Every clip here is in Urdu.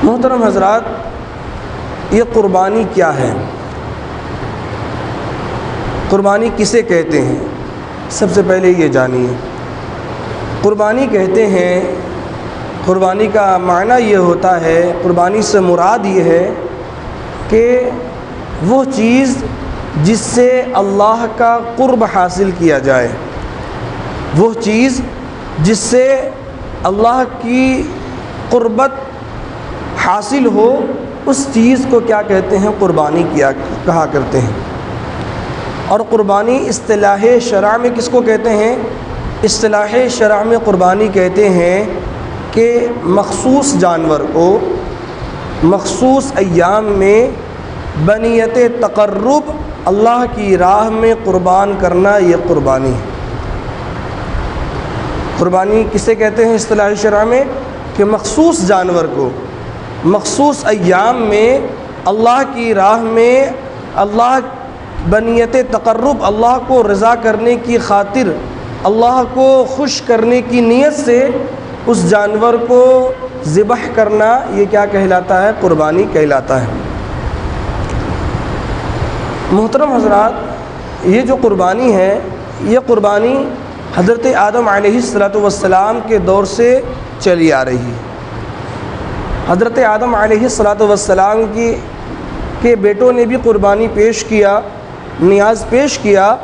محترم حضرات، یہ قربانی کیا ہے؟ قربانی کسے کہتے ہیں؟ سب سے پہلے یہ جانیے۔ قربانی کہتے ہیں، قربانی کا معنی یہ ہوتا ہے، قربانی سے مراد یہ ہے کہ وہ چیز جس سے اللہ کا قرب حاصل کیا جائے، وہ چیز جس سے اللہ کی قربت حاصل ہو، اس چیز کو کیا کہتے ہیں؟ قربانی کہا کرتے ہیں۔ اور قربانی اصطلاح شرع میں کس کو کہتے ہیں؟ اصطلاح شرع میں قربانی کہتے ہیں کہ مخصوص جانور کو مخصوص ایام میں بنیت تقرب اللہ کی راہ میں قربان کرنا، یہ قربانی ہے۔ قربانی کسے کہتے ہیں اصطلاح شرع میں؟ کہ مخصوص جانور کو مخصوص ایام میں اللہ کی راہ میں اللہ بنیت تقرب، اللہ کو رضا کرنے کی خاطر، اللہ کو خوش کرنے کی نیت سے اس جانور کو ذبح کرنا، یہ کیا کہلاتا ہے؟ قربانی کہلاتا ہے۔ محترم حضرات، یہ جو قربانی ہے، یہ قربانی حضرت آدم علیہ السلام کے دور سے چلی آ رہی ہے۔ حضرت آدم علیہ السلام کے بیٹوں نے بھی قربانی پیش کیا، نیاز پیش کیا،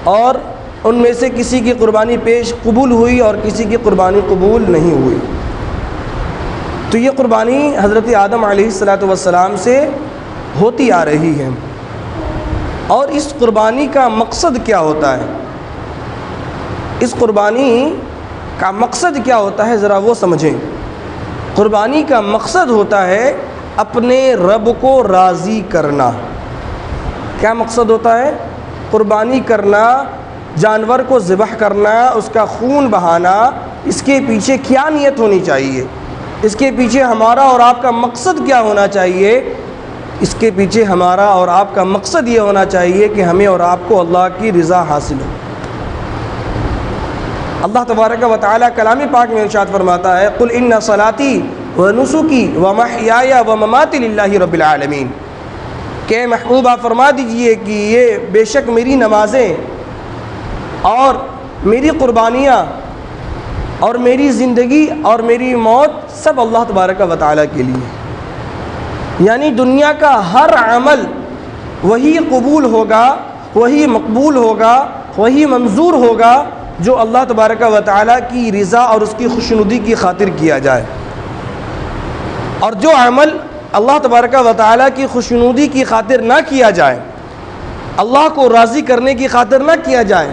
اور ان میں سے کسی کی قربانی قبول ہوئی اور کسی کی قربانی قبول نہیں ہوئی۔ تو یہ قربانی حضرت آدم علیہ السلام سے ہوتی آ رہی ہے۔ اور اس قربانی کا مقصد کیا ہوتا ہے؟ اس قربانی کا مقصد کیا ہوتا ہے، ذرا وہ سمجھیں۔ قربانی کا مقصد ہوتا ہے اپنے رب کو راضی کرنا۔ کیا مقصد ہوتا ہے؟ قربانی کرنا، جانور کو ذبح کرنا، اس کا خون بہانا، اس کے پیچھے کیا نیت ہونی چاہیے؟ اس کے پیچھے ہمارا اور آپ کا مقصد کیا ہونا چاہیے؟ اس کے پیچھے ہمارا اور آپ کا مقصد یہ ہونا چاہیے کہ ہمیں اور آپ کو اللہ کی رضا حاصل ہو۔ اللہ تبارک و تعالیٰ کلام پاک میں ارشاد فرماتا ہے، قل ان صلاتی ونسکی ومحیای ومماتی للہ رب العالمین، کہ محبوبہ فرما دیجئے کہ یہ بے شک میری نمازیں اور میری قربانیاں اور میری زندگی اور میری موت سب اللہ تبارک و تعالیٰ کے لیے، یعنی دنیا کا ہر عمل وہی قبول ہوگا، وہی مقبول ہوگا، وہی منظور ہوگا جو اللہ تبارک و تعالیٰ کی رضا اور اس کی خوشنودی کی خاطر کیا جائے۔ اور جو عمل اللہ تبارک و تعالیٰ کی خوشنودی کی خاطر نہ کیا جائے، اللہ کو راضی کرنے کی خاطر نہ کیا جائے،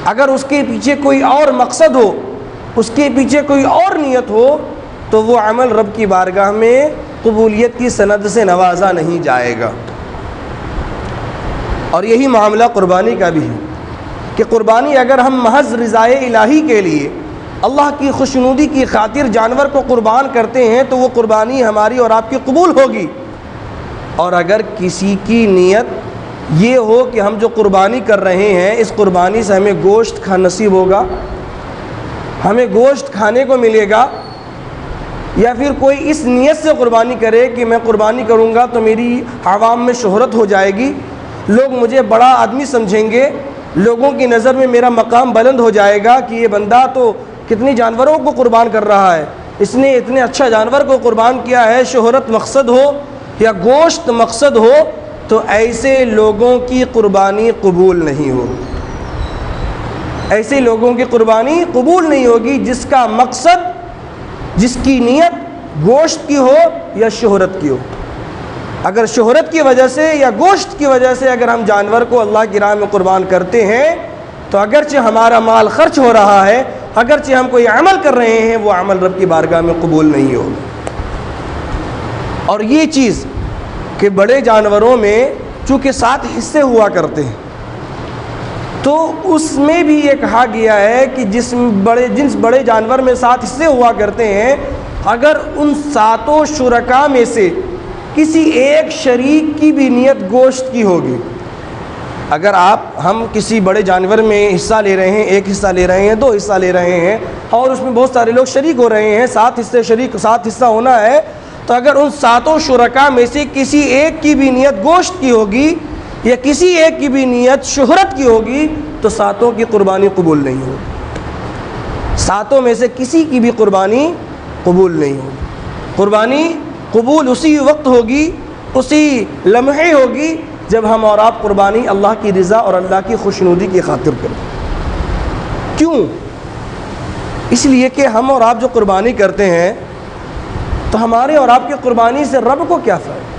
اگر اس کے پیچھے کوئی اور مقصد ہو، اس کے پیچھے کوئی اور نیت ہو، تو وہ عمل رب کی بارگاہ میں قبولیت کی سند سے نوازا نہیں جائے گا۔ اور یہی معاملہ قربانی کا بھی ہے کہ قربانی اگر ہم محض رضائے الہی کے لیے اللہ کی خوشنودی کی خاطر جانور کو قربان کرتے ہیں تو وہ قربانی ہماری اور آپ کی قبول ہوگی۔ اور اگر کسی کی نیت یہ ہو کہ ہم جو قربانی کر رہے ہیں، اس قربانی سے ہمیں گوشت نصیب ہوگا، ہمیں گوشت کھانے کو ملے گا، یا پھر کوئی اس نیت سے قربانی کرے کہ میں قربانی کروں گا تو میری عوام میں شہرت ہو جائے گی، لوگ مجھے بڑا آدمی سمجھیں گے، لوگوں کی نظر میں میرا مقام بلند ہو جائے گا کہ یہ بندہ تو کتنی جانوروں کو قربان کر رہا ہے، اس نے اتنے اچھا جانور کو قربان کیا ہے، شہرت مقصد ہو یا گوشت مقصد ہو، تو ایسے لوگوں کی قربانی قبول نہیں ہوگی۔ ایسے لوگوں کی قربانی قبول نہیں ہوگی جس کا مقصد، جس کی نیت گوشت کی ہو یا شہرت کی ہو۔ اگر شہرت کی وجہ سے یا گوشت کی وجہ سے اگر ہم جانور کو اللہ کی راہ میں قربان کرتے ہیں تو اگرچہ ہمارا مال خرچ ہو رہا ہے، اگرچہ ہم کوئی عمل کر رہے ہیں، وہ عمل رب کی بارگاہ میں قبول نہیں ہوگا۔ اور یہ چیز کہ بڑے جانوروں میں چونکہ 7 حصے ہوا کرتے ہیں، تو اس میں بھی یہ کہا گیا ہے کہ جن بڑے جانور میں 7 حصے ہوا کرتے ہیں، اگر ان 7 شرکاء میں سے کسی ایک شریک کی بھی نیت گوشت کی ہوگی، اگر ہم کسی بڑے جانور میں حصہ لے رہے ہیں، ایک حصہ لے رہے ہیں، 2 حصہ لے رہے ہیں، اور اس میں بہت سارے لوگ شریک ہو رہے ہیں، 7 حصہ ہونا ہے، تو اگر ان 7 شرکاء میں سے کسی ایک کی بھی نیت گوشت کی ہوگی یا کسی ایک کی بھی نیت شہرت کی ہوگی تو 7 کی قربانی قبول نہیں ہوگی۔ 7 میں سے کسی کی بھی قربانی قبول نہیں ہوگی۔ قربانی قبول اسی وقت ہوگی، اسی لمحے ہوگی جب ہم اور آپ قربانی اللہ کی رضا اور اللہ کی خوشنودی کی خاطر کریں۔ کیوں؟ اس لیے کہ ہم اور آپ جو قربانی کرتے ہیں تو ہمارے اور آپ کی قربانی سے رب کو کیا فائدہ،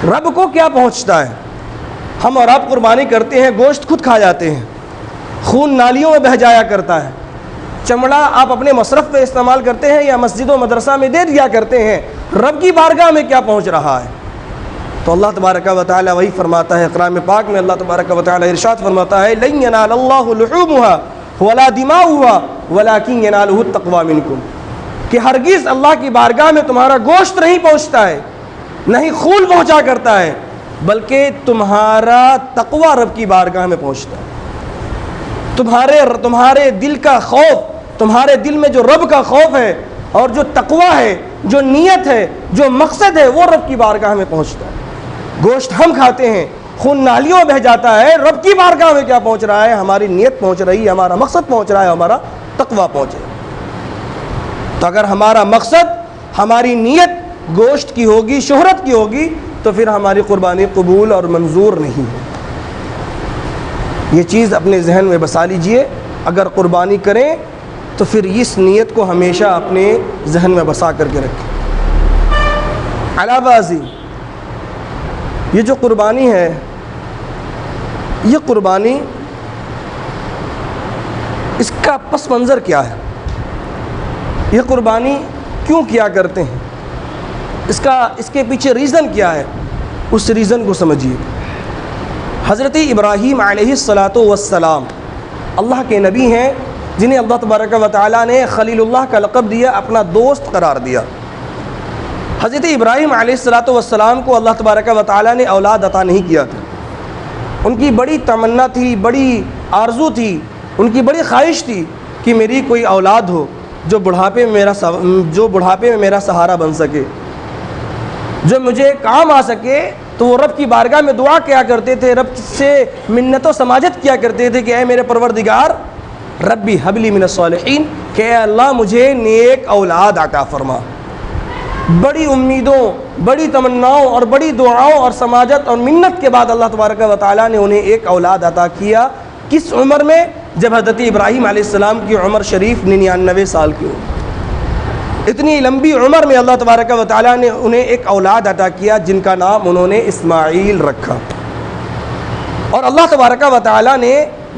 رب کو کیا پہنچتا ہے؟ ہم اور آپ قربانی کرتے ہیں، گوشت خود کھا جاتے ہیں، خون نالیوں میں بہہ جایا کرتا ہے، چمڑا آپ اپنے مصرف پہ استعمال کرتے ہیں یا مسجد و مدرسہ میں دے دیا کرتے ہیں، رب کی بارگاہ میں کیا پہنچ رہا ہے؟ تو اللہ تبارک و تعالی وہی فرماتا ہے قرآن پاک میں، اللہ تبارک و تعالی ارشاد فرماتا ہے لن ینال اللہ لحومها ولا دماؤها ولکن ینالہ التقوی منکم، کہ ہرگز اللہ کی بارگاہ میں تمہارا گوشت نہیں پہنچتا ہے، نہیں خون پہنچا کرتا ہے، بلکہ تمہارا تقوی رب کی بارگاہ میں پہنچتا ہے۔ تمہارے دل کا خوف، تمہارے دل میں جو رب کا خوف ہے اور جو تقوی ہے، جو نیت ہے، جو مقصد ہے، وہ رب کی بارگاہ میں پہنچتا ہے۔ گوشت ہم کھاتے ہیں، خون نالیوں میں بہہ جاتا ہے، رب کی بارگاہ میں کیا پہنچ رہا ہے؟ ہماری نیت پہنچ رہی ہے، ہمارا مقصد پہنچ رہا ہے، ہمارا تقوی پہنچ رہا ہے۔ تو اگر ہمارا مقصد، ہماری نیت گوشت کی ہوگی، شہرت کی ہوگی، تو پھر ہماری قربانی قبول اور منظور نہیں ہے۔ یہ چیز اپنے ذہن میں بسا لیجئے، اگر قربانی کریں تو پھر اس نیت کو ہمیشہ اپنے ذہن میں بسا کر کے رکھیں۔ علاوہ ازیں یہ جو قربانی ہے، یہ قربانی اس کا پس منظر کیا ہے؟ یہ قربانی کیوں کیا کرتے ہیں؟ اس کے پیچھے ریزن کیا ہے؟ اس ریزن کو سمجھیے۔ حضرت ابراہیم علیہ السلام اللہ کے نبی ہیں، جنہیں اللہ تبارک و تعالیٰ نے خلیل اللہ کا لقب دیا، اپنا دوست قرار دیا۔ حضرت ابراہیم علیہ السلام کو اللہ تبارک و تعالیٰ نے اولاد عطا نہیں کیا تھا۔ ان کی بڑی تمنا تھی، بڑی آرزو تھی، ان کی بڑی خواہش تھی کہ میری کوئی اولاد ہو جو بڑھاپے میں میرا سہارا بن سکے، جو مجھے کام آ سکے۔ تو وہ رب کی بارگاہ میں دعا کیا کرتے تھے، رب سے منت و سماجت کیا کرتے تھے کہ اے میرے پروردگار ربی حب لی من الصالحین، کہ اے اللہ مجھے نیک اولاد عطا فرما۔ بڑی امیدوں، بڑی تمناؤں اور بڑی دعاؤں اور سماجت اور منت کے بعد اللہ تبارک و تعالیٰ نے انہیں ایک اولاد عطا کیا۔ کس عمر میں؟ جب حضرت ابراہیم علیہ السلام کی عمر شریف 99 سال کی ہو۔ اتنی لمبی عمر میں اللہ تبارک و تعالیٰ نے انہیں ایک اولاد عطا کیا جن کا نام انہوں نے اسماعیل رکھا۔ اور اللہ تبارک و تعالیٰ نے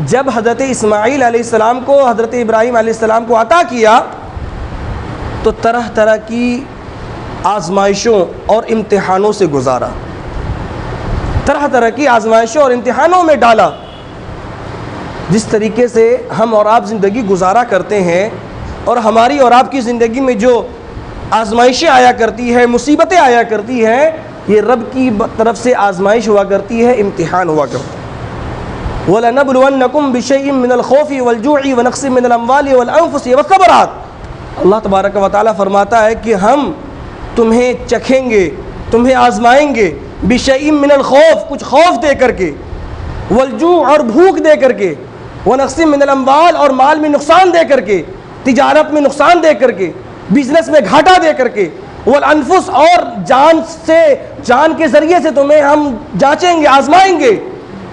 جب حضرت اسماعیل علیہ السلام کو حضرت ابراہیم علیہ السلام کو عطا کیا تو طرح طرح کی آزمائشوں اور امتحانوں سے گزارا، طرح طرح کی آزمائشوں اور امتحانوں میں ڈالا۔ جس طریقے سے ہم اور آپ زندگی گزارا کرتے ہیں اور ہماری اور آپ کی زندگی میں جو آزمائشیں آیا کرتی ہے، مصیبتیں آیا کرتی ہیں، یہ رب کی طرف سے آزمائش ہوا کرتی ہے، امتحان ہوا کرتا ہے۔ وَلَنَبْلُوَنَّكُمْ بِشَيْءٍ مِّنَ الْخَوْفِ وَالْجُوعِ وَنَقْصٍ مِّنَ الْأَمْوَالِ وَالْأَنفُسِ وَالثَّمَرَاتِ، اللہ تبارک و تعالیٰ فرماتا ہے کہ ہم تمہیں چکھیں گے، تمہیں آزمائیں گے، بِشَيْءٍ مِّنَ الْخَوْفِ، کچھ خوف دے کر کے، وَالْجُوعِ اور بھوک دے کر کے، وَنَقْصٍ مِّنَ الْأَمْوَالِ اور مال میں نقصان دے کر کے، تجارت میں نقصان دے کر کے، بزنس میں گھاٹا دے کر کے، والانفس اور جان کے ذریعے سے تمہیں ہم جانچیں گے، آزمائیں گے۔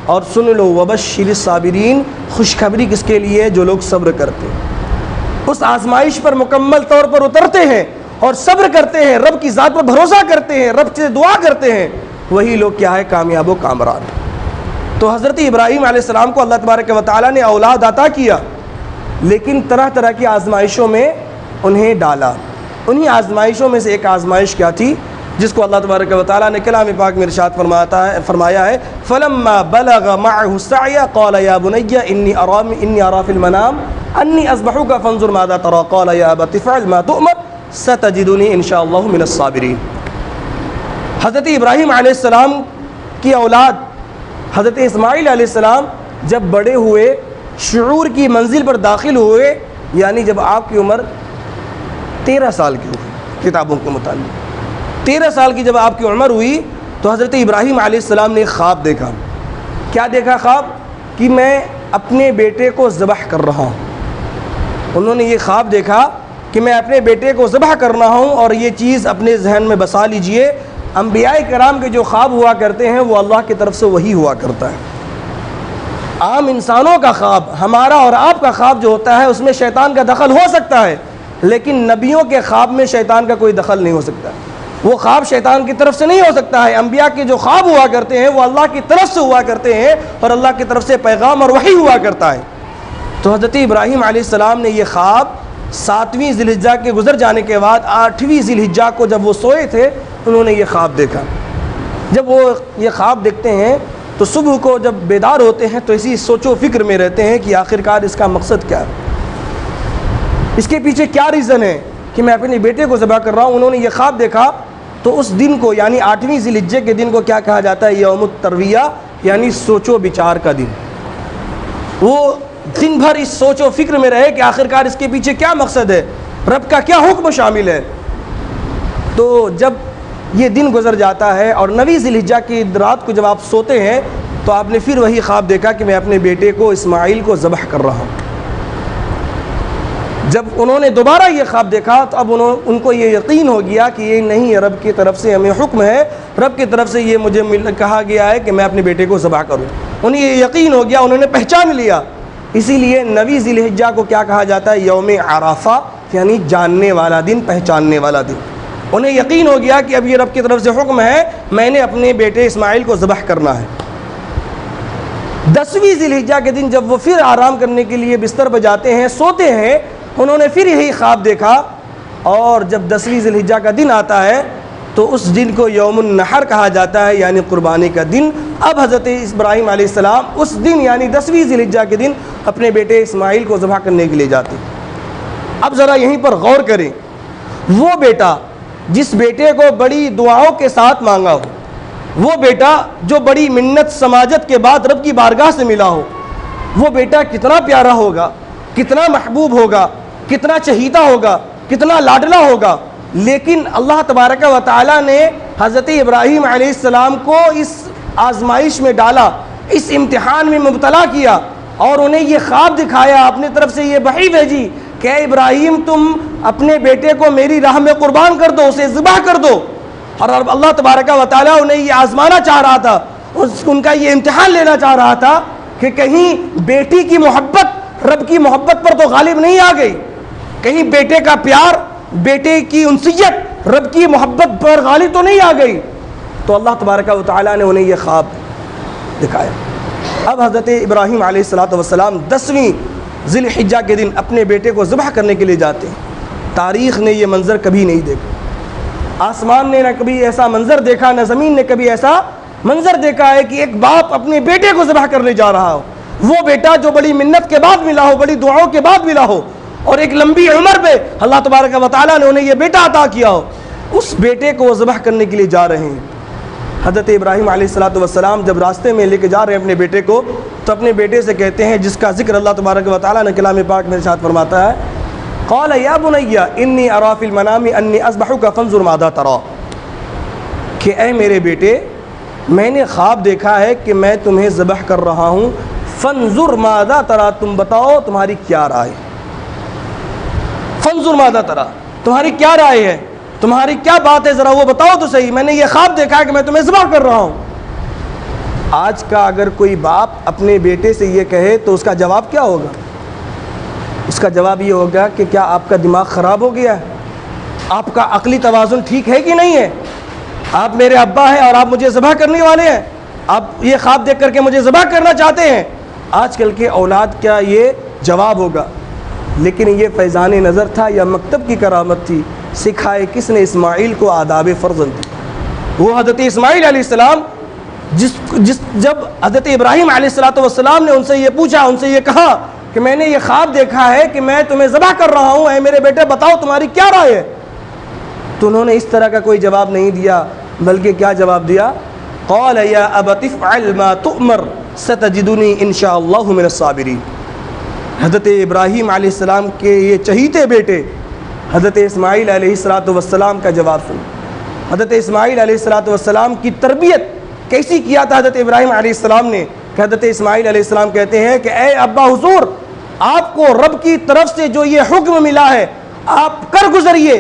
اور سن لو وبشر الصابرین، خوشخبری کس کے لیے؟ جو لوگ صبر کرتے ہیں، اس آزمائش پر مکمل طور پر اترتے ہیں اور صبر کرتے ہیں، رب کی ذات پر بھروسہ کرتے ہیں، رب سے دعا کرتے ہیں، وہی لوگ کیا ہے؟ کامیاب و کامران۔ تو حضرت ابراہیم علیہ السلام کو اللہ تبارک و تعالیٰ نے اولاد عطا کیا، لیکن طرح طرح کی آزمائشوں میں انہیں ڈالا۔ انہی آزمائشوں میں سے ایک آزمائش کیا تھی جس کو اللہ تبارک و تعالیٰ نے کلام پاک میں ارشاد فرمایا ہے فَلَمَّا بَلَغَ مَعَهُ السَّعْيَ قَالَ يَا بُنَيَّ إِنِّي أَرَىٰ فِي الْمَنَامِ أَنِّي أَذْبَحُكَ فَانظُرْ مَاذَا تَرَىٰ قَالَ يَا أَبَتِ افْعَلْ مَا تُؤْمَرُ سَتَجِدُنِي إِن شَاءَ اللَّهُ مِنَ الصَّابِرِينَ۔ حضرت ابراہیم علیہ السلام کی اولاد حضرت اسماعیل علیہ السلام جب بڑے ہوئے، شعور کی منزل پر داخل ہوئے، یعنی جب آپ کی عمر 13 سال کی ہوئی کتابوں کے مطابق، 13 سال کی جب آپ کی عمر ہوئی تو حضرت ابراہیم علیہ السلام نے ایک خواب دیکھا۔ کیا دیکھا خواب؟ کہ میں اپنے بیٹے کو ذبح کر رہا ہوں۔ انہوں نے یہ خواب دیکھا کہ میں اپنے بیٹے کو ذبح کر رہا ہوں، اور یہ چیز اپنے ذہن میں بسا لیجئے، انبیاء کرام کے جو خواب ہوا کرتے ہیں وہ اللہ کی طرف سے وہی ہوا کرتا ہے۔ عام انسانوں کا خواب، ہمارا اور آپ کا خواب جو ہوتا ہے اس میں شیطان کا دخل ہو سکتا ہے، لیکن نبیوں کے خواب میں شیطان کا کوئی دخل نہیں ہو سکتا۔ وہ خواب شیطان کی طرف سے نہیں ہو سکتا ہے۔ انبیاء کے جو خواب ہوا کرتے ہیں وہ اللہ کی طرف سے ہوا کرتے ہیں، اور اللہ کی طرف سے پیغام اور وحی ہوا کرتا ہے۔ تو حضرت ابراہیم علیہ السلام نے یہ خواب 7ویں ذی الحجہ کے گزر جانے کے بعد 8ویں ذی الحجہ کو جب وہ سوئے تھے، انہوں نے یہ خواب دیکھا۔ جب وہ یہ خواب دیکھتے ہیں تو صبح کو جب بیدار ہوتے ہیں تو اسی سوچ و فکر میں رہتے ہیں کہ آخرکار اس کا مقصد کیا ہے، اس کے پیچھے کیا ریزن ہے کہ میں اپنے بیٹے کو ذبح کر رہا ہوں۔ انہوں نے یہ خواب دیکھا تو اس دن کو یعنی 8ویں ذی الحجہ کے دن کو کیا کہا جاتا ہے؟ یوم الترویہ، یعنی سوچ و بچار کا دن۔ وہ دن بھر اس سوچ و فکر میں رہے کہ آخرکار اس کے پیچھے کیا مقصد ہے، رب کا کیا حکم شامل ہے۔ تو جب یہ دن گزر جاتا ہے اور 9ویں ذی الحجہ کی رات کو جب آپ سوتے ہیں تو آپ نے پھر وہی خواب دیکھا کہ میں اپنے بیٹے کو اسماعیل کو ذبح کر رہا ہوں۔ جب انہوں نے دوبارہ یہ خواب دیکھا تو اب ان کو یہ یقین ہو گیا کہ یہ نہیں، رب کی طرف سے ہمیں حکم ہے، رب کی طرف سے یہ مجھے کہا گیا ہے کہ میں اپنے بیٹے کو ذبح کروں۔ انہیں یہ یقین ہو گیا، انہوں نے پہچان لیا۔ اسی لیے 9ویں ذی الحجہ کو کیا کہا جاتا ہے؟ یوم عرفہ، یعنی جاننے والا دن، پہچاننے والا دن۔ انہیں یقین ہو گیا کہ اب یہ رب کی طرف سے حکم ہے، میں نے اپنے بیٹے اسماعیل کو ذبح کرنا ہے۔ 10ویں ذی الحجہ کے دن جب وہ پھر آرام کرنے کے لیے بستر پہ جاتے ہیں، سوتے ہیں، انہوں نے پھر یہی خواب دیکھا، اور جب 10ویں ذی الحجہ کا دن آتا ہے تو اس دن کو یوم النحر کہا جاتا ہے، یعنی قربانی کا دن۔ اب حضرت ابراہیم علیہ السلام اس دن یعنی 10ویں ذی الحجہ کے دن اپنے بیٹے اسماعیل کو ذبح کرنے کے لیے جاتے ہیں۔ اب ذرا یہیں پر غور کریں، وہ بیٹا جس بیٹے کو بڑی دعاؤں کے ساتھ مانگا ہو، وہ بیٹا جو بڑی منت سماجت کے بعد رب کی بارگاہ سے ملا ہو، وہ بیٹا کتنا پیارا ہوگا، کتنا محبوب ہوگا، کتنا چہیتا ہوگا، کتنا لاڈلا ہوگا۔ لیکن اللہ تبارک و تعالیٰ نے حضرت ابراہیم علیہ السلام کو اس آزمائش میں ڈالا، اس امتحان میں مبتلا کیا، اور انہیں یہ خواب دکھایا، اپنی طرف سے یہ وحی بھیجی کہ اے ابراہیم تم اپنے بیٹے کو میری راہ میں قربان کر دو، اسے ذبح کر دو۔ اور اللہ تبارک و تعالیٰ انہیں یہ آزمانا چاہ رہا تھا، ان کا یہ امتحان لینا چاہ رہا تھا کہ کہیں بیٹی کی محبت رب کی محبت پر تو غالب نہیں آ گئی، کہیں بیٹے کا پیار، بیٹے کی انسیت رب کی محبت پر غالب تو نہیں آ گئی۔ تو اللہ تبارک و تعالیٰ نے انہیں یہ خواب دکھایا۔ اب حضرت ابراہیم علیہ السلام 10ویں ذی الحجہ کے دن اپنے بیٹے کو ذبح کرنے کے لیے جاتے ہیں۔ تاریخ نے یہ منظر کبھی نہیں دیکھا، آسمان نے نہ کبھی ایسا منظر دیکھا، نہ زمین نے کبھی ایسا منظر دیکھا ہے کہ ایک باپ اپنے بیٹے کو ذبح کرنے جا رہا ہو، وہ بیٹا جو بڑی منت کے بعد ملا ہو، بڑی دعاؤں کے بعد ملا ہو، اور ایک لمبی عمر پہ اللہ تبارک و تعالیٰ نے انہیں یہ بیٹا عطا کیا ہو، اس بیٹے کو وہ ذبح کرنے کے لیے جا رہے ہیں۔ حضرت ابراہیم علیہ السلام جب راستے میں لے کے جا رہے ہیں اپنے بیٹے کو، تو اپنے بیٹے سے کہتے ہیں، جس کا ذکر اللہ تبارک و تعالیٰ نے کلام پاک میں ارشاد فرماتا ہے، قال یا بنی انی ارا فی المنام انی اذبحک فانظر ماذا تری، کہ اے میرے بیٹے میں نے خواب دیکھا ہے کہ میں تمہیں ذبح کر رہا ہوں، فانظر ماذا تری، تم بتاؤ تمہاری کیا رائے، فانظر ماذا تری، تمہاری کیا رائے ہے، تمہاری کیا بات ہے، ذرا وہ بتاؤ تو صحیح، میں نے یہ خواب دیکھا ہے کہ میں تمہیں ذبح کر رہا ہوں۔ آج کا اگر کوئی باپ اپنے بیٹے سے یہ کہے تو اس کا جواب کیا ہوگا؟ اس کا جواب یہ ہوگا کہ کیا آپ کا دماغ خراب ہو گیا ہے، آپ کا عقلی توازن ٹھیک ہے کہ نہیں ہے، آپ میرے ابا ہیں اور آپ مجھے ذبح کرنے والے ہیں، آپ یہ خواب دیکھ کر کے مجھے ذبح کرنا چاہتے ہیں۔ آج کل کے اولاد کا یہ جواب ہوگا، لیکن یہ فیضان نظر تھا یا مکتب کی کرامت تھی؟ سکھائے کس نے اسماعیل کو آداب فرزند؟ وہ حضرت اسماعیل علیہ السلام جب حضرت ابراہیم علیہ السلام نے ان سے یہ پوچھا، ان سے یہ کہا کہ میں نے یہ خواب دیکھا ہے کہ میں تمہیں ذبح کر رہا ہوں، اے میرے بیٹے بتاؤ تمہاری کیا رائے ہے، تو انہوں نے اس طرح کا کوئی جواب نہیں دیا، بلکہ کیا جواب دیا قال یا ابت افعل ما تؤمر ستجدنی ان شاء اللہ من الصابرین۔ حضرت ابراہیم علیہ السلام کے یہ چہیتے بیٹے حضرت اسماعیل علیہ السلام کا جواب سن۔ حضرت اسماعیل علیہ السلام کی تربیت کیسی کیا تھا حضرت ابراہیم علیہ السلام نے کہ حضرت اسماعیل علیہ السلام کہتے ہیں کہ اے ابا حضور، آپ کو رب کی طرف سے جو یہ حکم ملا ہے آپ کر گزریے۔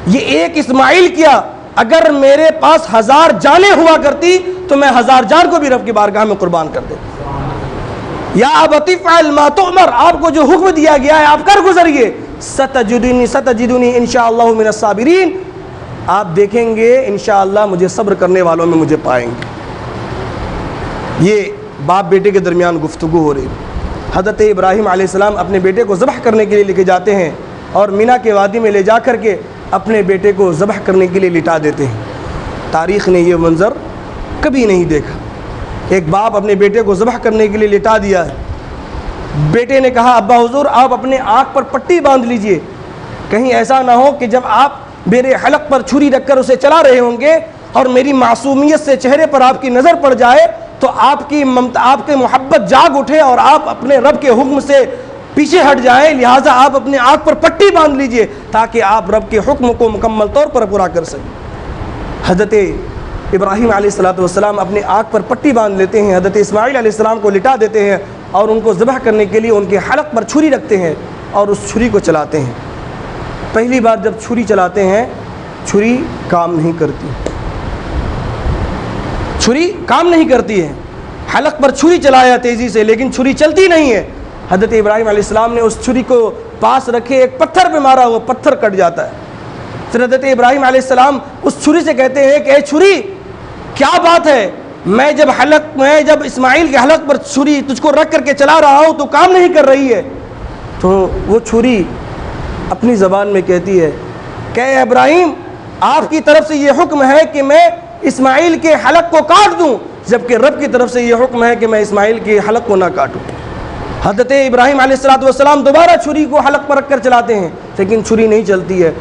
یہ ایک اسماعیل کیا، اگر میرے پاس 1000 جانیں ہوا کرتی تو میں 1000 جان کو بھی رب کی بارگاہ میں قربان کر دیتا۔ یا ابت افعل ما تؤمر، آپ کو جو حکم دیا گیا ہے آپ کر گزریے۔ ستجدنی انشاءاللہ من الصابرین، آپ دیکھیں گے انشاءاللہ مجھے صبر کرنے والوں میں مجھے پائیں گے۔ یہ باپ بیٹے کے درمیان گفتگو ہو رہی۔ حضرت ابراہیم علیہ السلام اپنے بیٹے کو ذبح کرنے کے لیے لے کے جاتے ہیں اور مینا کے وادی میں لے جا کر کے اپنے بیٹے کو ذبح کرنے کے لیے لٹا دیتے ہیں۔ تاریخ نے یہ منظر کبھی نہیں دیکھا۔ ایک باپ اپنے بیٹے کو ذبح کرنے کے لیے لٹا دیا ہے۔ بیٹے نے کہا ابا حضور آپ اپنے آنکھ پر پٹی باندھ لیجئے، کہیں ایسا نہ ہو کہ جب آپ میرے حلق پر چھری رکھ کر اسے چلا رہے ہوں گے اور میری معصومیت سے چہرے پر آپ کی نظر پڑ جائے تو آپ کی محبت جاگ اٹھے اور آپ اپنے رب کے حکم سے پیچھے ہٹ جائیں، لہٰذا آپ اپنے آنکھ پر پٹی باندھ لیجئے تاکہ آپ رب کے حکم کو مکمل طور پر پورا کر سکیں۔ حضرت ابراہیم علیہ السلام اپنے آنکھ پر پٹی باندھ لیتے ہیں، حضرت اسماعیل علیہ السلام کو لٹا دیتے ہیں اور ان کو ذبح کرنے کے لیے ان کے حلق پر چھری رکھتے ہیں اور اس چھری کو چلاتے ہیں۔ پہلی بار جب چھری چلاتے ہیں چھری کام نہیں کرتی، چھری کام نہیں کرتی ہے۔ حلق پر چھری چلایا تیزی سے لیکن چھری چلتی نہیں ہے۔ حضرت ابراہیم علیہ السلام نے اس چھری کو پاس رکھے ایک پتھر پہ مارا، وہ پتھر کٹ جاتا ہے۔ پھر حضرت ابراہیم علیہ السلام اس چھری سے کہتے ہیں کہ اے چھری کیا بات ہے، میں جب اسماعیل کے حلق پر چھری تجھ کو رکھ کر کے چلا رہا ہوں تو کام نہیں کر رہی ہے۔ تو وہ چھری اپنی زبان میں کہتی ہے کہ اے ابراہیم آپ کی طرف سے یہ حکم ہے کہ میں اسماعیل کے حلق کو کاٹ دوں، جبکہ رب کی طرف سے یہ حکم ہے کہ میں اسماعیل کے حلق کو نہ کاٹوں۔ حضرت ابراہیم علیہ السلام دوبارہ چھری کو حلق پر رکھ کر چلاتے ہیں لیکن چھری نہیں چلتی ہے۔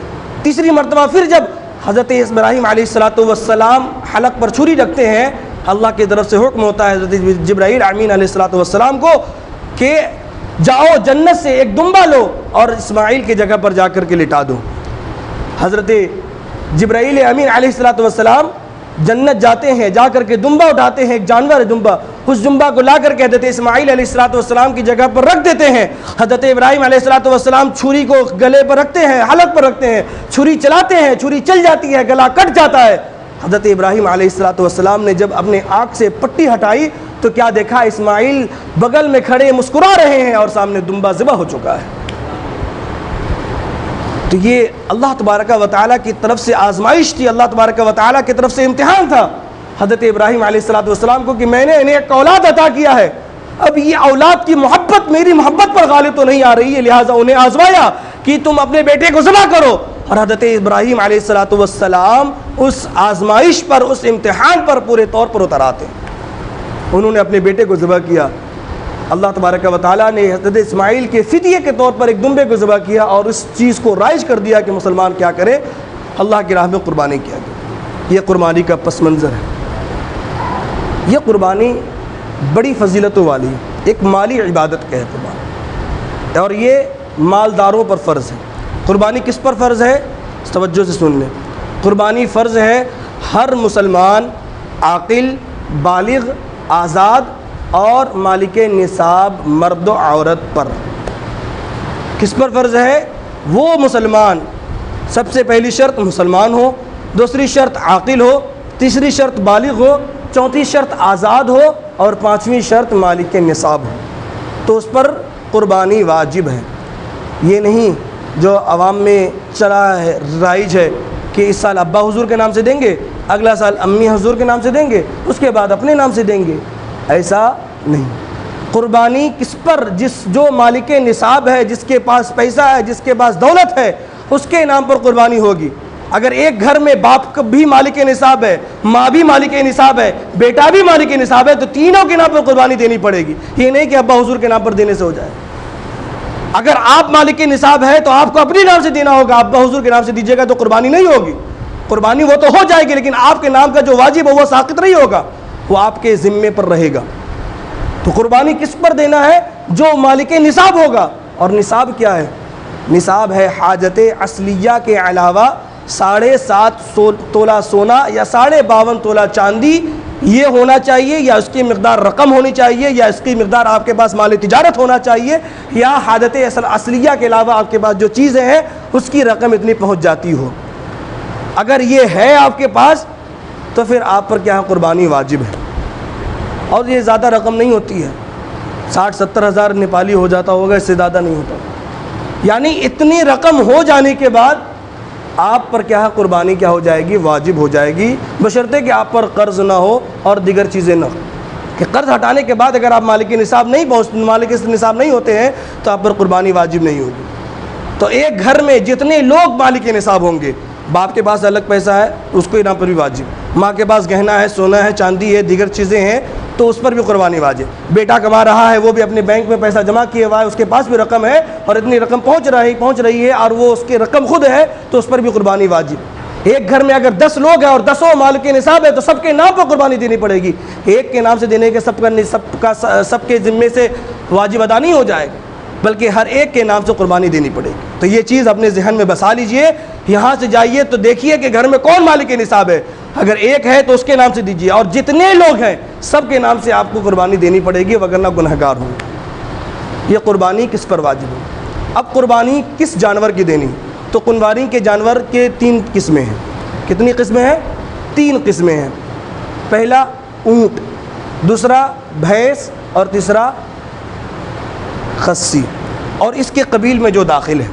تیسری مرتبہ پھر جب حضرت ابراہیم علیہ السلام حلق پر چھری رکھتے ہیں، اللہ کی طرف سے حکم ہوتا ہے حضرت جبرائیل امین علیہ السلام کو کہ جاؤ جنت سے ایک دمبا لو اور اسماعیل کی جگہ پر جا کر کے لٹا دو۔ حضرت جبرائیل امین علیہ السلام جنت جاتے ہیں، جا کر کے دمبا اٹھاتے ہیں، ایک جانور ہے دمبا، اس دمبا کو لا کر کے حضرت اسماعیل علیہ السلام کی جگہ پر رکھ دیتے ہیں۔ حضرت ابراہیم علیہ السلام چھری کو گلے پر رکھتے ہیں، حلق پر رکھتے ہیں، چھری چلاتے ہیں، چھری چل جاتی ہے، گلا کٹ جاتا ہے۔ حضرت ابراہیم علیہ السلام نے جب اپنے آنکھ سے پٹی ہٹائی تو کیا دیکھا، اسماعیل بغل میں کھڑے مسکرا رہے ہیں اور سامنے دمبا ذبح ہو چکا ہے۔ تو یہ اللہ تبارک و تعالیٰ کی طرف سے آزمائش تھی، اللہ تبارک و تعالیٰ کی طرف سے امتحان تھا حضرت ابراہیم علیہ السلام کو کہ میں نے انہیں ایک اولاد عطا کیا ہے، اب یہ اولاد کی محبت میری محبت پر غالب تو نہیں آ رہی ہے، لہٰذا انہیں آزمایا کہ تم اپنے بیٹے کو ذبح کرو۔ اور حضرت ابراہیم علیہ السلام اس آزمائش پر، اس امتحان پر پورے طور پر اتر آتے ہیں۔ انہوں نے اپنے بیٹے کو ذبح کیا۔ اللہ تبارک و تعالیٰ نے حضرت اسماعیل کے فدیے کے طور پر ایک دمبے کو ذبح کیا اور اس چیز کو رائج کر دیا کہ مسلمان کیا کرے، اللہ کی راہ میں قربانی کیا گیا۔ یہ قربانی کا پس منظر ہے۔ یہ قربانی بڑی فضیلتوں والی ہے، ایک مالی عبادت کا ہے قربانی، اور یہ مالداروں پر فرض ہے۔ قربانی کس پر فرض ہے؟ توجہ سے سن لیں۔ قربانی فرض ہے ہر مسلمان عاقل، بالغ، آزاد اور مالک نصاب مرد و عورت پر۔ کس پر فرض ہے؟ وہ مسلمان، سب سے پہلی شرط مسلمان ہو، دوسری شرط عاقل ہو، تیسری شرط بالغ ہو، چوتھی شرط آزاد ہو اور پانچویں شرط مالک نصاب ہو، تو اس پر قربانی واجب ہے۔ یہ نہیں جو عوام میں چلا ہے، رائج ہے کہ اس سال ابا حضور کے نام سے دیں گے، اگلا سال امی حضور کے نام سے دیں گے، اس کے بعد اپنے نام سے دیں گے، ایسا نہیں۔ قربانی کس پر؟ جو مالک نصاب ہے، جس کے پاس پیسہ ہے، جس کے پاس دولت ہے، اس کے نام پر قربانی ہوگی۔ اگر ایک گھر میں باپ بھی مالک نصاب ہے، ماں بھی مالک نصاب ہے، بیٹا بھی مالک نصاب ہے، تو تینوں کے نام پر قربانی دینی پڑے گی، یہ نہیں کہ ابا حضور کے نام پر دینے سے ہو جائے۔ اگر آپ مالک نصاب ہے تو آپ کو اپنے نام سے دینا ہوگا، ابا حضور کے نام سے دیجیے گا تو قربانی نہیں ہوگی۔ قربانی وہ تو ہو جائے گی لیکن آپ کے نام کا جو واجب ہے وہ ساقط نہیں ہوگا۔ وہ آپ کے ذمے پر رہے گا۔ تو قربانی کس پر دینا ہے؟ جو مالک نصاب ہوگا۔ اور نصاب کیا ہے؟ نصاب ہے حاجت اصلیہ کے علاوہ 7.5 تولہ سونا یا 52.5 تولہ چاندی یہ ہونا چاہیے، یا اس کی مقدار رقم ہونی چاہیے، یا اس کی مقدار آپ کے پاس مال تجارت ہونا چاہیے، یا حاجت اصلیہ کے علاوہ آپ کے پاس جو چیزیں ہیں اس کی رقم اتنی پہنچ جاتی ہو۔ اگر یہ ہے آپ کے پاس تو پھر آپ پر کیا ہے؟ قربانی واجب ہے۔ اور یہ زیادہ رقم نہیں ہوتی ہے، 60-70 ہزار نیپالی ہو جاتا ہوگا، اس سے زیادہ نہیں ہوتا۔ یعنی اتنی رقم ہو جانے کے بعد آپ پر کیا ہے؟ قربانی کیا ہو جائے گی؟ واجب ہو جائے گی، بشرطے کہ آپ پر قرض نہ ہو اور دیگر چیزیں نہ ہو۔ کہ قرض ہٹانے کے بعد اگر آپ مالک نصاب نہیں ہوتے ہیں تو آپ پر قربانی واجب نہیں ہوگی۔ تو ایک گھر میں جتنے لوگ مالک نصاب ہوں گے، باپ کے پاس الگ پیسہ ہے اس کو یہاں پر بھی واجب، ماں کے پاس گہنا ہے، سونا ہے، چاندی ہے، دیگر چیزیں ہیں تو اس پر بھی قربانی واجب۔ بیٹا کما رہا ہے، وہ بھی اپنے بینک میں پیسہ جمع کیے ہوا ہے، اس کے پاس بھی رقم ہے اور اتنی رقم پہنچ رہی ہے اور وہ اس کی رقم خود ہے تو اس پر بھی قربانی واجب۔ ایک گھر میں اگر 10 لوگ ہیں اور 10 مالک نصاب ہے تو سب کے نام پر قربانی دینی پڑے گی۔ ایک کے نام سے دینے کے سب کے ذمے سے واجب ادا نہیں ہو جائے گا، بلکہ ہر ایک کے نام سے قربانی دینی پڑے گی۔ تو یہ چیز اپنے ذہن میں بسا لیجئے، یہاں سے جائیے تو دیکھیے کہ گھر میں کون مالک نصاب ہے، اگر ایک ہے تو اس کے نام سے دیجیے، اور جتنے لوگ ہیں سب کے نام سے آپ کو قربانی دینی پڑے گی، وگرنہ گنہگار ہوں گے۔ یہ قربانی کس پر واجب ہے؟ اب قربانی کس جانور کی دینی؟ تو قربانی کے جانور کے 3 قسمیں ہیں۔ کتنی قسمیں ہیں؟ 3 قسمیں ہیں۔ پہلا اونٹ، دوسرا بھینس، اور تیسرا خصی، اور اس کے قبیل میں جو داخل ہے۔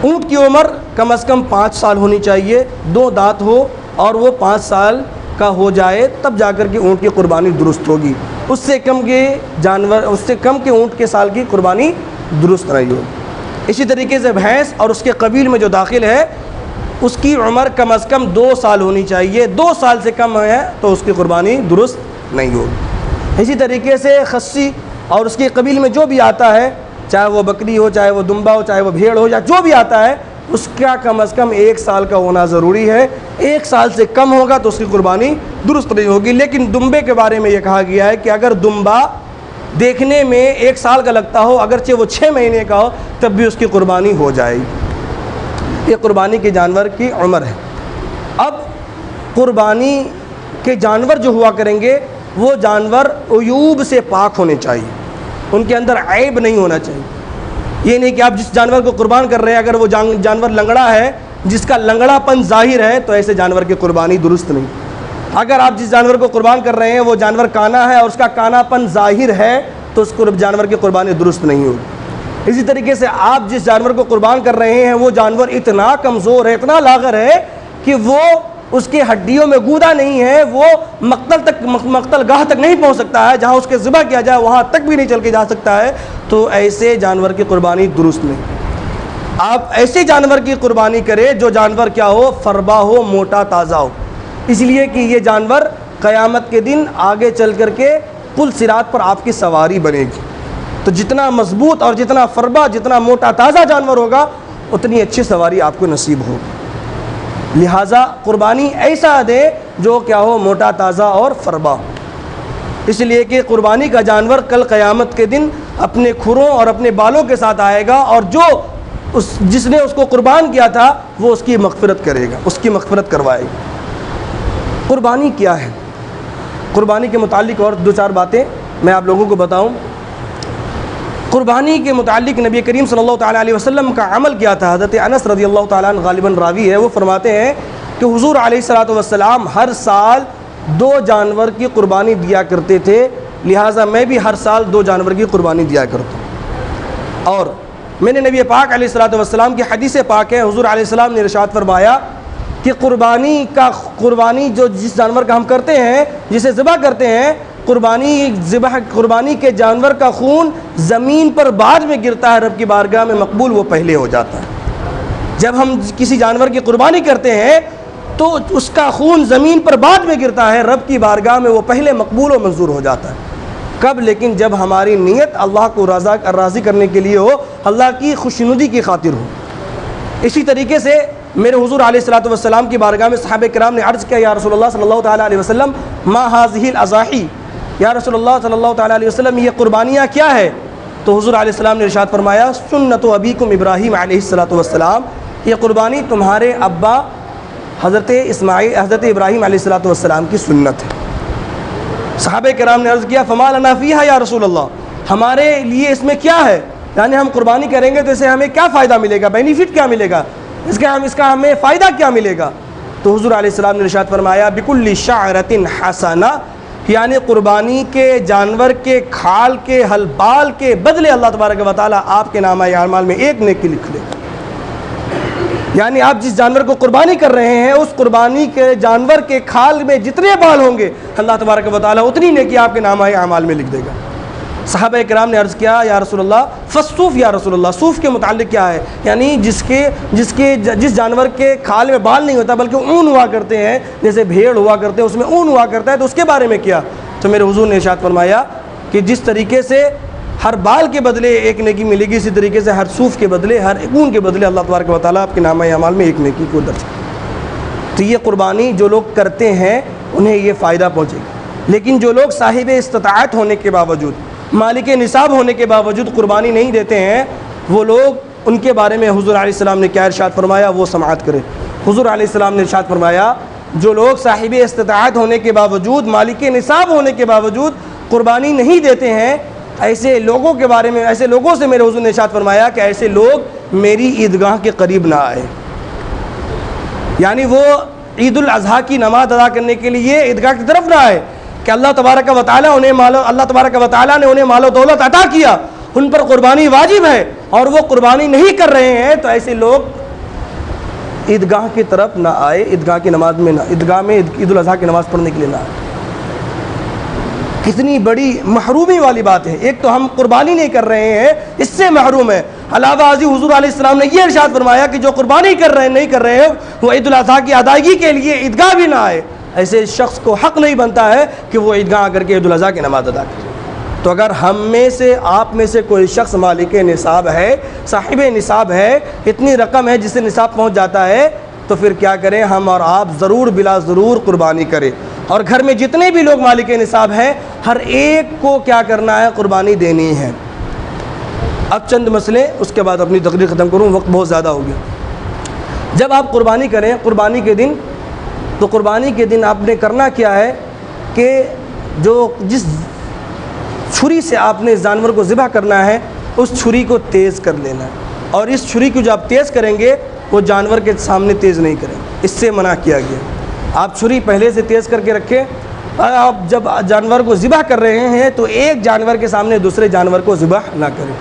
اونٹ کی عمر کم از کم 5 سال ہونی چاہیے، 2 دانت ہو اور وہ 5 سال کا ہو جائے تب جا کر کے اونٹ کی قربانی درست ہوگی۔ اس سے کم کے اونٹ کے سال کی قربانی درست نہیں ہوگی۔ اسی طریقے سے بھینس اور اس کے قبیل میں جو داخل ہے اس کی عمر کم از کم 2 سال ہونی چاہیے، 2 سال سے کم ہے تو اس کی قربانی درست نہیں ہوگی۔ اسی طریقے سے خصی اور اس کے قبیل میں جو بھی آتا ہے، چاہے وہ بکری ہو، چاہے وہ دمبا ہو، چاہے وہ بھیڑ ہو، یا جو بھی آتا ہے، اس کا کم از کم 1 سال کا ہونا ضروری ہے۔ 1 سال سے کم ہوگا تو اس کی قربانی درست نہیں ہوگی۔ لیکن دمبے کے بارے میں یہ کہا گیا ہے کہ اگر دمبا دیکھنے میں 1 سال کا لگتا ہو، اگرچہ وہ 6 مہینے کا ہو، تب بھی اس کی قربانی ہو جائے گی۔ یہ قربانی کے جانور کی عمر ہے۔ اب قربانی کے جانور جو ہوا کریں گے وہ جانور عیوب سے پاک ہونے چاہیے، ان کے اندر عیب نہیں ہونا چاہیے۔ یہ نہیں کہ آپ جس جانور کو قربان کر رہے ہیں اگر وہ جانور لنگڑا ہے، جس کا لنگڑا پن ظاہر ہے، تو ایسے جانور کی قربانی درست نہیں۔ اگر آپ جس جانور کو قربان کر رہے ہیں وہ جانور کانا ہے اور اس کا کانا پن ظاہر ہے تو اس جانور کی قربانی درست نہیں ہوگی۔ اسی طریقے سے آپ جس جانور کو قربان کر رہے ہیں وہ جانور اتنا کمزور ہے، اتنا لاغر ہے کہ وہ اس کے ہڈیوں میں گودا نہیں ہے، وہ مقتل گاہ تک نہیں پہنچ سکتا ہے، جہاں اس کے ذبح کیا جائے وہاں تک بھی نہیں چل کے جا سکتا ہے، تو ایسے جانور کی قربانی درست نہیں۔ آپ ایسے جانور کی قربانی کریں جو جانور کیا ہو؟ فربا ہو، موٹا تازہ ہو، اس لیے کہ یہ جانور قیامت کے دن آگے چل کر کے پل صراط پر آپ کی سواری بنے گی۔ تو جتنا مضبوط اور جتنا فربا، جتنا موٹا تازہ جانور ہوگا اتنی اچھی سواری آپ کو نصیب ہوگی۔ لہٰذا قربانی ایسا دے جو کیا ہو؟ موٹا تازہ اور فربا، اس لیے کہ قربانی کا جانور کل قیامت کے دن اپنے کھروں اور اپنے بالوں کے ساتھ آئے گا، اور جس نے اس کو قربان کیا تھا وہ اس کی مغفرت کرے گا، اس کی مغفرت کروائے گا۔ قربانی کیا ہے؟ قربانی کے متعلق اور 2-4 باتیں میں آپ لوگوں کو بتاؤں۔ قربانی کے متعلق نبی کریم صلی اللہ تعالیٰ علیہ وسلم کا عمل کیا تھا؟ حضرت انس رضی اللہ تعالیٰ عنہ غالباً راوی ہے، وہ فرماتے ہیں کہ حضور علیہ الصلوۃ والسلام ہر سال 2 جانور کی قربانی دیا کرتے تھے، لہٰذا میں بھی ہر سال 2 جانور کی قربانی دیا کرتا ہوں۔ اور میں نے نبی پاک علیہ الصلوۃ والسلام کی حدیث پاک ہے، حضور علیہ السلام نے ارشاد فرمایا کہ قربانی جو جس جانور کا ہم کرتے ہیں، جسے ذبح کرتے ہیں، قربانی کے جانور کا خون زمین پر بعد میں گرتا ہے، رب کی بارگاہ میں مقبول وہ پہلے ہو جاتا ہے۔ جب ہم کسی جانور کی قربانی کرتے ہیں تو اس کا خون زمین پر بعد میں گرتا ہے، رب کی بارگاہ میں وہ پہلے مقبول و منظور ہو جاتا ہے۔ کب؟ لیکن جب ہماری نیت اللہ کو راضی کرنے کے لیے ہو، اللہ کی خوشنودی کی خاطر ہو۔ اسی طریقے سے میرے حضور علیہ الصلوۃ والسلام کی بارگاہ میں صحابہ کرام نے عرض کیا، یا رسول اللہ صلی اللہ تعالیٰ علیہ وسلم ما هذه الاضاحی، یا رسول اللہ صلی اللہ تعالیٰ علیہ وسلم یہ قربانیاں کیا ہے؟ تو حضور علیہ السلام نے ارشاد فرمایا سنت ابیکم ابراہیم علیہ الصلوۃ والسلام، یہ قربانی تمہارے ابا حضرت ابراہیم علیہ الصلوۃ والسلام کی سنت ہے۔ صحابہ کرام نے عرض کیا فما لنا فیہا یا رسول اللہ، ہمارے لیے اس میں کیا ہے؟ یعنی ہم قربانی کریں گے تو اسے ہمیں کیا فائدہ ملے گا، بینیفٹ کیا ملے گا، اس کا ہمیں فائدہ کیا ملے گا؟ تو حضور علیہ السلام نے ارشاد فرمایا بکل شعرۃ حسنہ، یعنی قربانی کے جانور کے کھال کے ہل بال کے بدلے اللہ تبارک و تعالیٰ آپ کے نامہ اعمال میں ایک نیکی لکھ لے گا۔ یعنی آپ جس جانور کو قربانی کر رہے ہیں اس قربانی کے جانور کے کھال میں جتنے بال ہوں گے اللہ تبارک و تعالیٰ اتنی نیکی آپ کے نامہ اعمال میں لکھ دے گا۔ صحابہ کرام نے عرض کیا یا رسول اللہ فالصوف، یا رسول اللہ صوف کے متعلق کیا ہے؟ یعنی جس جانور کے کھال میں بال نہیں ہوتا بلکہ اون ہوا کرتے ہیں، جیسے بھیڑ ہوا کرتے ہیں اس میں اون ہوا کرتا ہے، تو اس کے بارے میں کیا؟ تو میرے حضور نے ارشاد فرمایا کہ جس طریقے سے ہر بال کے بدلے ایک نیکی ملے گی، اسی طریقے سے ہر صوف کے بدلے، ہر اون کے بدلے اللہ تبارک و تعالیٰ آپ کے نامہ اعمال میں ایک نیکی کو درج کرے۔ تو یہ قربانی جو لوگ کرتے ہیں انہیں یہ فائدہ پہنچے گا، لیکن جو لوگ صاحب استطاعت ہونے کے باوجود، مالک نصاب ہونے کے باوجود قربانی نہیں دیتے ہیں، وہ لوگ ان کے بارے میں حضور علیہ السلام نے کیا ارشاد فرمایا؟ وہ سماعت کرے۔ حضور علیہ السلام نے ارشاد فرمایا جو لوگ صاحب استطاعت ہونے کے باوجود، مالک نصاب ہونے کے باوجود قربانی نہیں دیتے ہیں، ایسے لوگوں کے بارے میں، ایسے لوگوں سے میرے حضور نے ارشاد فرمایا کہ ایسے لوگ میری عیدگاہ کے قریب نہ آئے۔ یعنی وہ عید الاضحیٰ کی نماز ادا کرنے کے لیے عیدگاہ کی طرف نہ آئے کہ اللہ تبارک و تعالیٰ نے انہیں مال و دولت عطا کیا، ان پر قربانی واجب ہے اور وہ قربانی نہیں کر رہے ہیں، تو ایسے لوگ عیدگاہ کی طرف نہ آئے، عیدگاہ کی نماز میں عیدگاہ میں عید الاضحیٰ کی نماز پڑھنے کے لیے نہ آئے۔ کتنی بڑی محرومی والی بات ہے، ایک تو ہم قربانی نہیں کر رہے ہیں، اس سے محروم ہے، علاوہ ازیں حضور علیہ السلام نے یہ ارشاد فرمایا کہ جو قربانی نہیں کر رہے ہیں وہ عید الاضحیٰ کی ادائیگی کے لیے عیدگاہ بھی نہ آئے۔ ایسے شخص کو حق نہیں بنتا ہے کہ وہ عیدگاہ آ کر کے عید الاضحیٰ کی نماز ادا کرے۔ تو اگر ہم میں سے، آپ میں سے کوئی شخص مالک نصاب ہے، صاحب نصاب ہے، اتنی رقم ہے جس سے نصاب پہنچ جاتا ہے، تو پھر کیا کریں؟ ہم اور آپ ضرور بلا ضرور قربانی کریں، اور گھر میں جتنے بھی لوگ مالک نصاب ہیں ہر ایک کو کیا کرنا ہے؟ قربانی دینی ہے۔ اب چند مسئلے، اس کے بعد اپنی تقریر ختم کروں، وقت بہت زیادہ ہو گیا۔ جب آپ قربانی کریں قربانی کے دن، تو قربانی کے دن آپ نے کرنا کیا ہے کہ جس چھری سے آپ نے جانور کو ذبح کرنا ہے اس چھری کو تیز کر لینا ہے، اور اس چھری کو جو آپ تیز کریں گے وہ جانور کے سامنے تیز نہیں کریں، اس سے منع کیا گیا۔ آپ چھری پہلے سے تیز کر کے رکھیں، اور آپ جب جانور کو ذبح کر رہے ہیں تو ایک جانور کے سامنے دوسرے جانور کو ذبح نہ کریں۔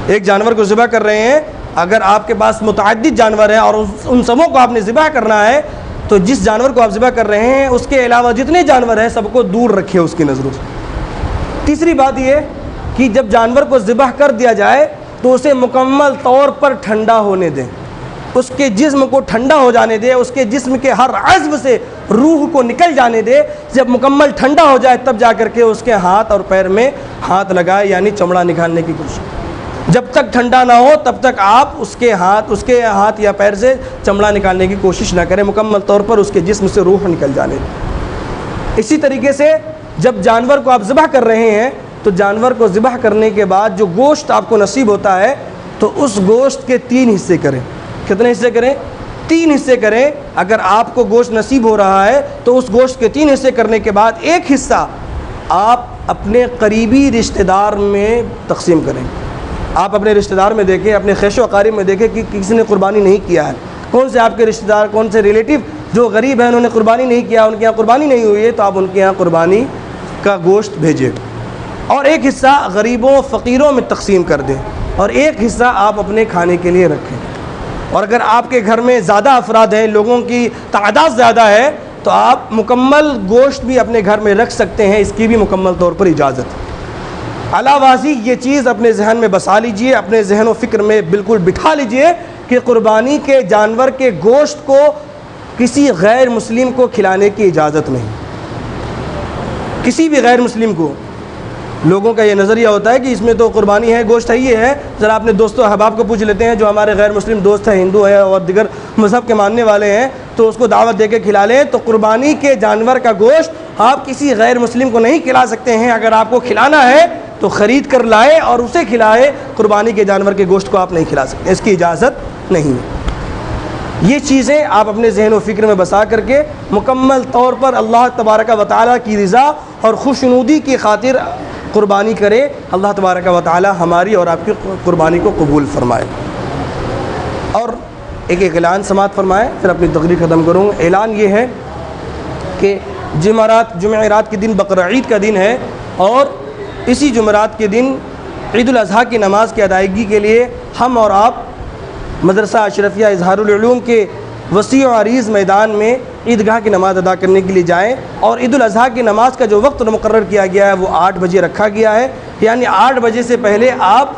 ایک جانور کو ذبح کر رہے ہیں، اگر آپ کے پاس متعدد جانور ہیں اور ان سبوں کو آپ نے ذبح کرنا ہے، تو جس جانور کو آپ ذبح کر رہے ہیں اس کے علاوہ جتنے جانور ہیں سب کو دور رکھیں اس کی نظروں سے۔ تیسری بات یہ کہ جب جانور کو ذبح کر دیا جائے تو اسے مکمل طور پر ٹھنڈا ہونے دیں، اس کے جسم کو ٹھنڈا ہو جانے دے، اس کے جسم کے ہر عضو سے روح کو نکل جانے دے۔ جب مکمل ٹھنڈا ہو جائے تب جا کر کے اس کے ہاتھ اور پیر میں ہاتھ لگائے، یعنی چمڑا نکالنے کی کوشش۔ جب تک ٹھنڈا نہ ہو تب تک آپ اس کے ہاتھ یا پیر سے چمڑا نکالنے کی کوشش نہ کریں، مکمل طور پر اس کے جسم سے روح نکل جانے دیں۔ اسی طریقے سے جب جانور کو آپ ذبح کر رہے ہیں تو جانور کو ذبح کرنے کے بعد جو گوشت آپ کو نصیب ہوتا ہے تو اس گوشت کے 3 حصے کریں۔ کتنے حصے کریں؟ 3 حصے کریں۔ اگر آپ کو گوشت نصیب ہو رہا ہے تو اس گوشت کے 3 حصے کرنے کے بعد ایک حصہ آپ اپنے قریبی رشتہ دار میں تقسیم کریں۔ آپ اپنے رشتہ دار میں دیکھیں، اپنے خیش و اقارب میں دیکھیں کہ کسی نے قربانی نہیں کیا ہے، کون سے آپ کے رشتہ دار، کون سے ریلیٹیو جو غریب ہیں انہوں نے قربانی نہیں کیا، ان کے یہاں قربانی نہیں ہوئی ہے، تو آپ ان کے یہاں قربانی کا گوشت بھیجیں، اور ایک حصہ غریبوں فقیروں میں تقسیم کر دیں، اور ایک حصہ آپ اپنے کھانے کے لیے رکھیں۔ اور اگر آپ کے گھر میں زیادہ افراد ہیں، لوگوں کی تعداد زیادہ ہے، تو آپ مکمل گوشت بھی اپنے گھر میں رکھ سکتے ہیں، اس کی بھی مکمل طور پر اجازت ہے۔ علاوہ ازیں یہ چیز اپنے ذہن میں بسا لیجئے، اپنے ذہن و فکر میں بالکل بٹھا لیجئے کہ قربانی کے جانور کے گوشت کو کسی غیر مسلم کو کھلانے کی اجازت نہیں، کسی بھی غیر مسلم کو۔ لوگوں کا یہ نظریہ ہوتا ہے کہ اس میں تو قربانی ہے، گوشت ہے، یہ ہے۔ ذرا اپنے دوستوں احباب کو پوچھ لیتے ہیں جو ہمارے غیر مسلم دوست ہیں، ہندو ہے اور دیگر مذہب کے ماننے والے ہیں، تو اس کو دعوت دے کے کھلا لیں۔ تو قربانی کے جانور کا گوشت آپ کسی غیر مسلم کو نہیں کھلا سکتے ہیں۔ اگر آپ کو کھلانا ہے تو خرید کر لائے اور اسے کھلائے، قربانی کے جانور کے گوشت کو آپ نہیں کھلا سکتے، اس کی اجازت نہیں ہے۔ یہ چیزیں آپ اپنے ذہن و فکر میں بسا کر کے مکمل طور پر اللہ تبارک و تعالیٰ کی رضا اور خوشنودی کی خاطر قربانی کرے۔ اللہ تبارک و تعالیٰ ہماری اور آپ کی قربانی کو قبول فرمائے۔ اور ایک اعلان سماعت فرمائے، پھر اپنی تقریر ختم کروں گا۔ اعلان یہ ہے کہ جمعرات کے دن بقرعید کا دن ہے، اور اسی جمعرات کے دن عید الاضحیٰ کی نماز کی ادائیگی کے لیے ہم اور آپ مدرسہ اشرفیہ اظہار العلوم کے وسیع و عریض میدان میں عیدگاہ کی نماز ادا کرنے کے لیے جائیں۔ اور عید الاضحیٰ کی نماز کا جو وقت مقرر کیا گیا ہے وہ 8 بجے رکھا گیا ہے، یعنی 8 بجے سے پہلے آپ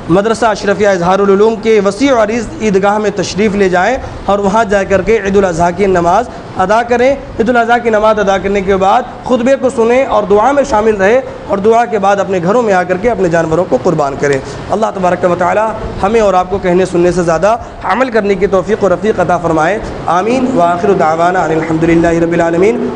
مدرسہ اشرفیہ اظہار العلوم کے وسیع و عریض عیدگاہ میں تشریف لے جائیں اور وہاں جا کر کے عید الاضحیٰ کی نماز ادا کریں۔ عید الاضحیٰ کی نماز ادا کرنے کے بعد خطبے کو سنیں اور دعا میں شامل رہے، اور دعا کے بعد اپنے گھروں میں آ کر کے اپنے جانوروں کو قربان کریں۔ اللہ تبارک و تعالی ہمیں اور آپ کو کہنے سننے سے زیادہ عمل کرنے کی توفیق و رفیق عطا فرمائے۔ آمین۔ وآخر دعوانا ان الحمد للہ رب العالمین۔